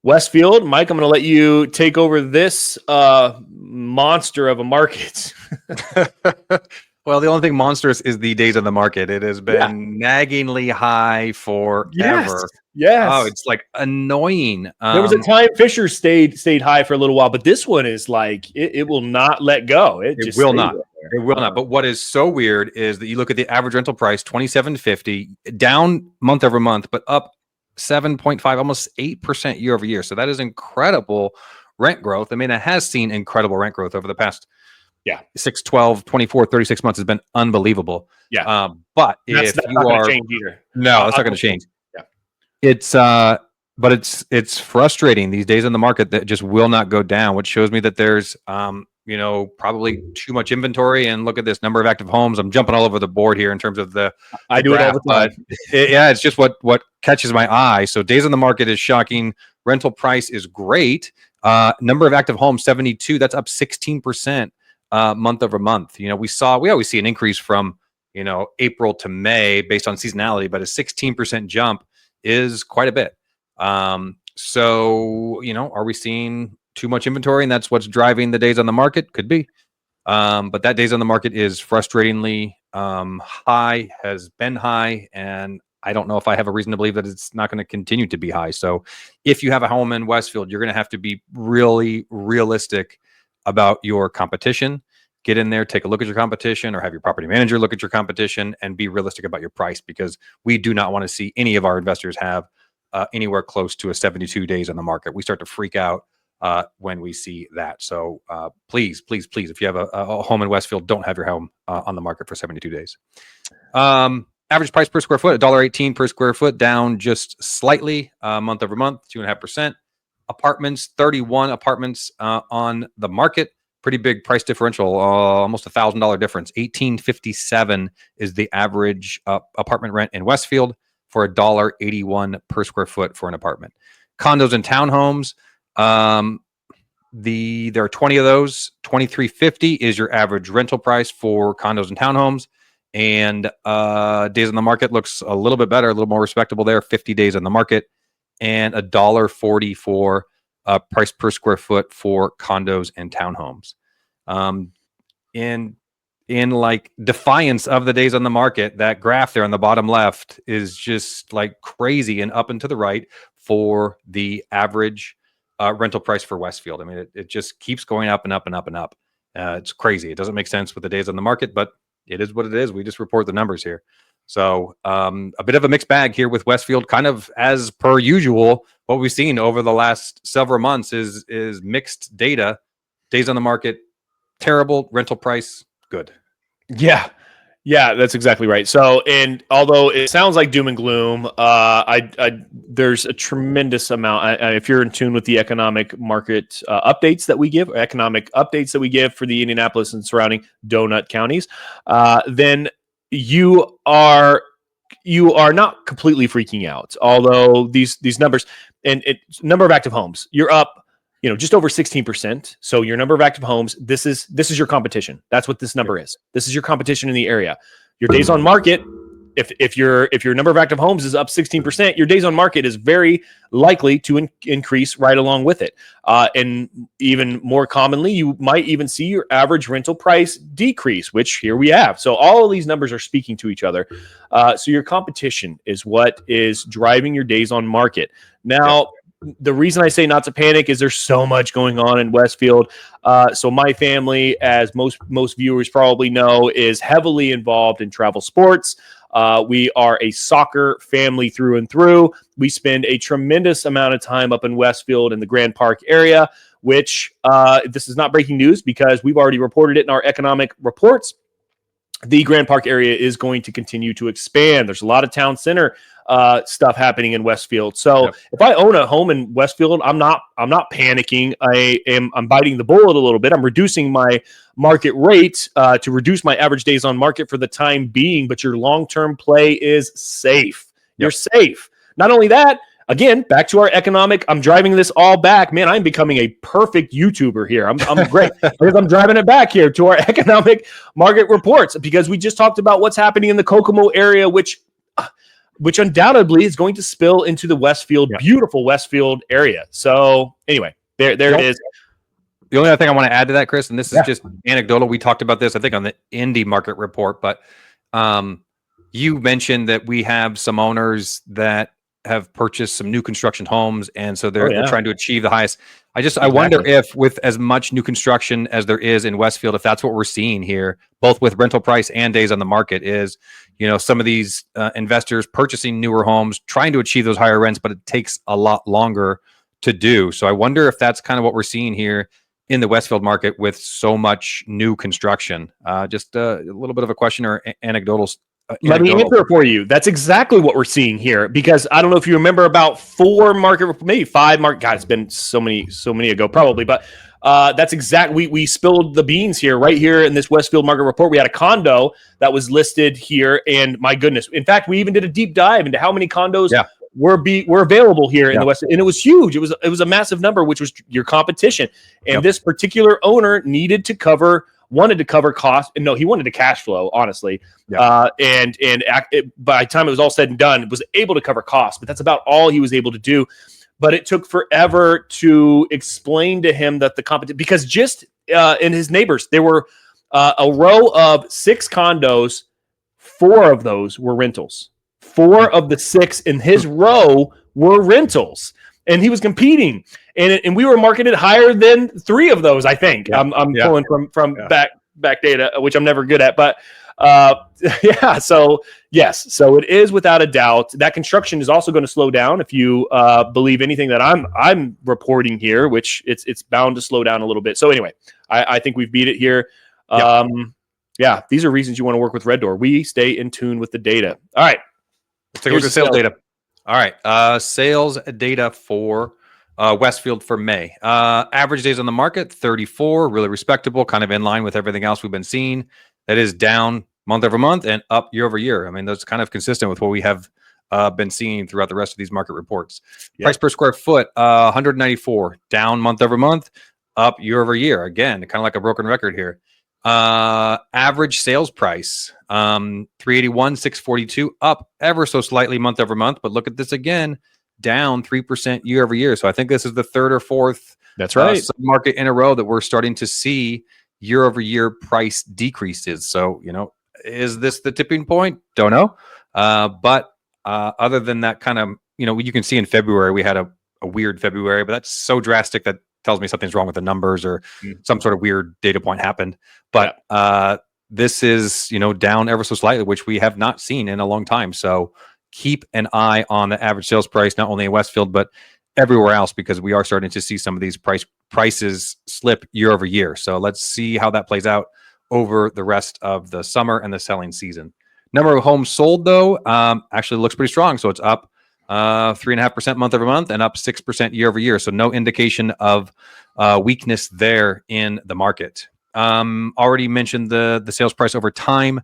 Westfield, Mike, I'm going to let you take over this monster of a market. Well, the only thing monstrous is the days on the market. It has been naggingly high forever. Yes. Oh, it's like annoying. There was a time Fisher stayed high for a little while, but this one is like it will not let go. It will not. It will not. But what is so weird is that you look at the average rental price, $2,750, down month over month, but up 7.5, almost 8% year over year. So that is incredible rent growth. I mean, it has seen incredible rent growth over the past 6, 12, 24, 36 months has been unbelievable. Yeah. But that's if not you are change either. No, that's not going to change. Yeah. It's frustrating these days on the market that just will not go down, which shows me that there's probably too much inventory. And look at this number of active homes. I'm jumping all over the board here in terms of the do graph, it all the time. It's just what catches my eye. So days on the market is shocking. Rental price is great. Number of active homes, 72. That's up 16%. Month over month. We always see an increase from, April to May based on seasonality, but a 16% jump is quite a bit. So, are we seeing too much inventory and that's what's driving the days on the market? Could be. But that days on the market is frustratingly high, has been high, and I don't know if I have a reason to believe that it's not going to continue to be high. So if you have a home in Westfield, you're going to have to be really realistic about your competition. Get in there, take a look at your competition, or have your property manager look at your competition and be realistic about your price, because we do not want to see any of our investors have anywhere close to a 72 days on the market. We start to freak out when we see that. So please, if you have a home in Westfield, don't have your home on the market for 72 days. Average price per square foot, $1.18 per square foot, down just slightly month over month, 2.5%. Apartments, 31 apartments on the market. Pretty big price differential, almost $1,000 difference. $1,857 is the average apartment rent in Westfield for $1.81 per square foot for an apartment. Condos and townhomes, there are 20 of those. $2,350 is your average rental price for condos and townhomes. And days on the market looks a little bit better, a little more respectable there. 50 days on the market, and $1.44 price per square foot for condos and townhomes. In like defiance of the days on the market, that graph there on the bottom left is just like crazy and up and to the right for the average rental price for Westfield. I mean, it just keeps going up and up and up and up. It's crazy. It doesn't make sense with the days on the market, but it is what it is. We just report the numbers here. So a bit of a mixed bag here with Westfield, kind of as per usual. What we've seen over the last several months is mixed data. Days on the market, terrible. Rental price, good. Yeah, that's exactly right. So, and although it sounds like doom and gloom, there's a tremendous amount. If you're in tune with the economic market updates that we give, for the Indianapolis and surrounding donut counties, then you are not completely freaking out. Although these numbers and number of active homes, you're up, just over 16%. So your number of active homes, this is your competition. That's what this number is. This is your competition in the area. Your days on market, if your number of active homes is up 16%, your days on market is very likely to increase right along with it. And even more commonly, you might even see your average rental price decrease, which here we have. So all of these numbers are speaking to each other. So your competition is what is driving your days on market. Now, the reason I say not to panic is there's so much going on in Westfield. So my family, as most viewers probably know, is heavily involved in travel sports. We are a soccer family through and through. We spend a tremendous amount of time up in Westfield in the Grand Park area, which this is not breaking news because we've already reported it in our economic reports. The Grand Park area is going to continue to expand. There's a lot of town center stuff happening in Westfield. So if I own a home in Westfield, I'm not panicking. I'm biting the bullet a little bit. I'm reducing my market rate to reduce my average days on market for the time being. But your long-term play is safe. You're safe. Not only that, again, back to our economic, I'm driving this all back. Man, I'm becoming a perfect YouTuber here. I'm great because I'm driving it back here to our economic market reports, because we just talked about what's happening in the Kokomo area, which which undoubtedly is going to spill into the Westfield, beautiful Westfield area. So anyway, there it is. The only other thing I want to add to that, Chris, and this is just anecdotal. We talked about this, I think, on the Indy market report, but you mentioned that we have some owners that have purchased some new construction homes, and so they're trying to achieve the highest. I wonder if, with as much new construction as there is in Westfield, if that's what we're seeing here, both with rental price and days on the market, is some of these investors purchasing newer homes, trying to achieve those higher rents, but it takes a lot longer to do. So I wonder if that's kind of what we're seeing here in the Westfield market with so much new construction. Just a little bit of a question or anecdotal. Let me answer it for you. That's exactly what we're seeing here, because I don't know if you remember about 4 market, maybe 5 market. God, it's been so many ago, probably, but that's exactly. We spilled the beans here, right here in this Westfield market report. We had a condo that was listed here, and my goodness, in fact, we even did a deep dive into how many condos were available here in the West, and it was huge. It was a massive number, which was your competition, and this particular owner wanted to cover costs, and no, he wanted to cash flow, honestly. By the time it was all said and done, it was able to cover costs, but that's about all he was able to do. But it took forever to explain to him that the competition, because just in his neighbors, there were a row of 6 condos. 4 of those were rentals. 4 of the 6 in his row were rentals, and he was competing, and we were marketed higher than 3 of those. I think I'm pulling from back data, which I'm never good at, but so yes, so it is without a doubt that construction is also going to slow down if you believe anything that I'm reporting here, which it's bound to slow down a little bit. So anyway, I think we've beat it here. These are reasons you want to work with Red Door. We stay in tune with the data. All right. Let's take a look at sales data. All right. Sales data for Westfield for May. Average days on the market, 34, really respectable, kind of in line with everything else we've been seeing. That is down month over month and up year over year. I mean, that's kind of consistent with what we have been seeing throughout the rest of these market reports. Price per square foot, 194, down month over month, up year over year. Again, kind of like a broken record here. Average sales price, 381, 642, up ever so slightly month over month. But look at this again, down 3% year over year. So I think this is the 3rd or 4th market in a row that we're starting to see year over year price decreases. So, is this the tipping point? Don't know. But other than that kind of, you can see in February, we had a weird February, but that's so drastic that tells me something's wrong with the numbers or some sort of weird data point happened. But this is, down ever so slightly, which we have not seen in a long time. So keep an eye on the average sales price, not only in Westfield, but everywhere else, because we are starting to see some of these prices slip year over year. So let's see how that plays out over the rest of the summer and the selling season. Number of homes sold, though, actually looks pretty strong. So it's up 3.5% month over month and up 6% year over year. So no indication of weakness there in the market. Already mentioned the sales price over time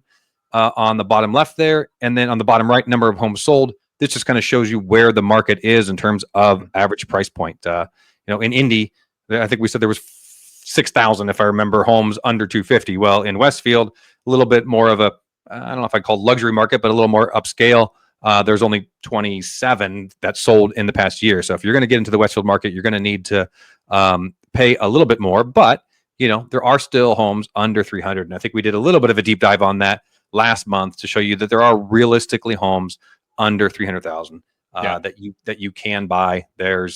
on the bottom left there. And then on the bottom right, number of homes sold. This just kind of shows you where the market is in terms of average price point. In Indy, I think we said there was 6,000, if I remember, homes under 250. Well, in Westfield, a little bit more of a, I don't know if I'd call it luxury market, but a little more upscale. There's only 27 that sold in the past year. So if you're going to get into the Westfield market, you're going to need to pay a little bit more. But, there are still homes under 300. And I think we did a little bit of a deep dive on that last month to show you that there are realistically homes under 300,000 that you can buy. They're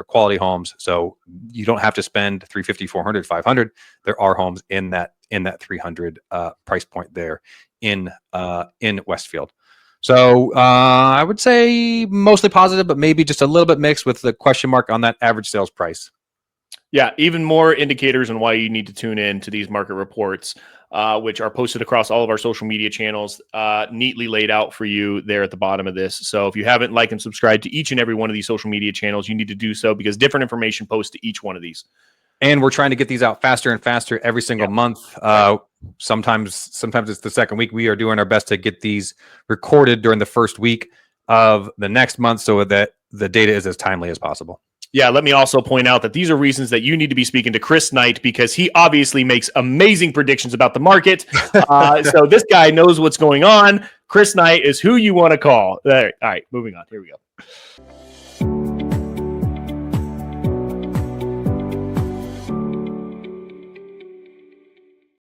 quality homes. So you don't have to spend 350, 400, 500. There are homes in that 300 price point there in Westfield. So I would say mostly positive, but maybe just a little bit mixed with the question mark on that average sales price. Yeah, even more indicators on why you need to tune in to these market reports, which are posted across all of our social media channels, neatly laid out for you there at the bottom of this. So if you haven't liked and subscribed to each and every one of these social media channels, you need to do so, because different information posts to each one of these. And we're trying to get these out faster and faster every single month. Sometimes it's the second week. We are doing our best to get these recorded during the first week of the next month so that the data is as timely as possible. Yeah, let me also point out that these are reasons that you need to be speaking to Chris Knight, because he obviously makes amazing predictions about the market. So this guy knows what's going on. Chris Knight is who you want to call. All right, moving on. Here we go.